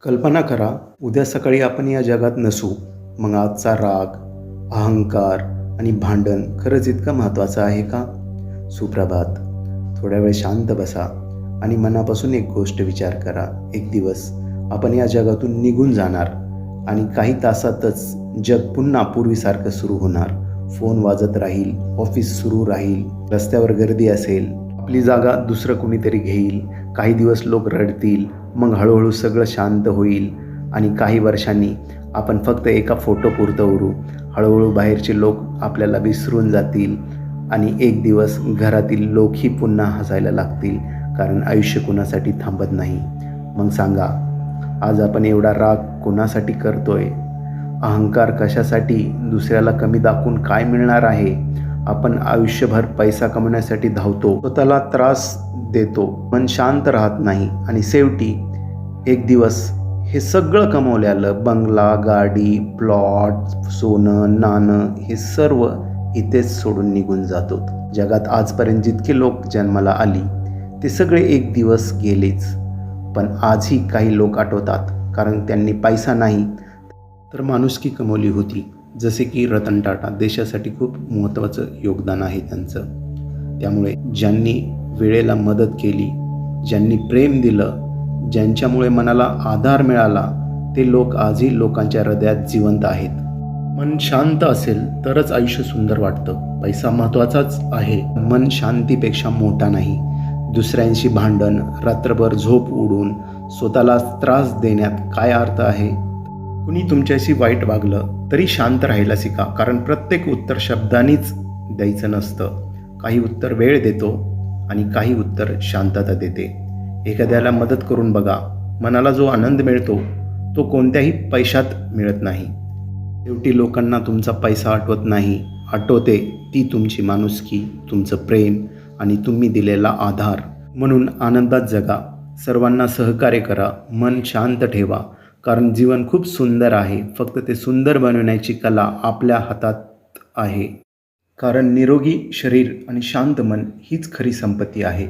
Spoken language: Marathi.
कल्पना करा, उद्या सकाळी आपण या जगात नसू. मग आजचा राग, अहंकार आणि भांडण खरंच इतकं महत्त्वाचं आहे का? सुप्रभात. थोड्या वेळ शांत बसा आणि मनापासून एक गोष्ट विचार करा. एक दिवस आपण या जगातून निघून जाणार आणि काही तासातच जग पुन्हा पूर्वीसारखं सुरू होणार. फोन वाजत राहील, ऑफिस सुरू राहील, रस्त्यावर गर्दी असेल, आपली जागा दुसरं कुणीतरी घेईल. काही दिवस लोक रडतील, मग हळूहळू सगळं शांत होईल आणि काही वर्षांनी आपण फक्त एका फोटोपुरतं उरू. हळूहळू बाहेरचे लोक आपल्याला विसरून जातील आणि एक दिवस घरातील लोकही पुन्हा हसायला लागतील, कारण आयुष्य कुणासाठी थांबत नाही. मग सांगा, आज आपण एवढा राग कुणासाठी करतोय? अहंकार कशासाठी? दुसऱ्याला कमी दाखवून काय मिळणार आहे? आपण आयुष्यभर पैसा कमवण्यासाठी धावतो, स्वतःला त्रास देतो, मन शांत राहत नाही आणि शेवटी एक दिवस हे सगळं कमवलेलं बंगला, गाडी, प्लॉट, सोनं, नाणं हे सर्व इथेच सोडून निघून जातो. जगात आजपर्यंत जितके लोक जन्माला आली ते सगळे एक दिवस गेलेच. पण आजही काही लोक आठवतात, कारण त्यांनी पैसा नाही तर माणुसकी कमवली होती. जसे की रतन टाटा. देशासाठी खूप महत्त्वाचं योगदान आहे त्यांचं. त्यामुळे ज्यांनी वेळेला मदत केली, ज्यांनी प्रेम दिलं, ज्यांच्यामुळे मनाला आधार मिळाला, ते लोक आजही लोकांच्या हृदयात जिवंत आहेत. मन शांत असेल तरच आयुष्य सुंदर वाटतं. पैसा महत्त्वाचाच आहे, मन शांतीपेक्षा मोठा नाही. दुसऱ्यांशी भांडण, रात्रभर झोप उडून स्वतःला त्रास देण्यात काय अर्थ आहे? कुणी तुमच्याशी वाईट वागलं तरी शांत राहायला शिका, कारण प्रत्येक उत्तर शब्दांनीच द्यायचं नसतं. काही उत्तर वेळ देतो आणि काही उत्तर शांतता देते. एखाद्याला मदत करून बघा, मनाला जो आनंद मिळतो तो कोणत्याही पैशात मिळत नाही. शेवटी लोकांना तुमचा पैसा आठवत नाही, आठवते ती तुमची माणुसकी, तुमचं प्रेम आणि तुम्ही दिलेला आधार. म्हणून आनंदात जगा, सर्वांना सहकार्य करा, मन शांत ठेवा, कारण जीवन खूप सुंदर आहे. फक्त ते सुंदर बनवण्याची कला आपल्या हातात आहे. कारण निरोगी शरीर आणि शांत मन हीच खरी संपत्ती आहे.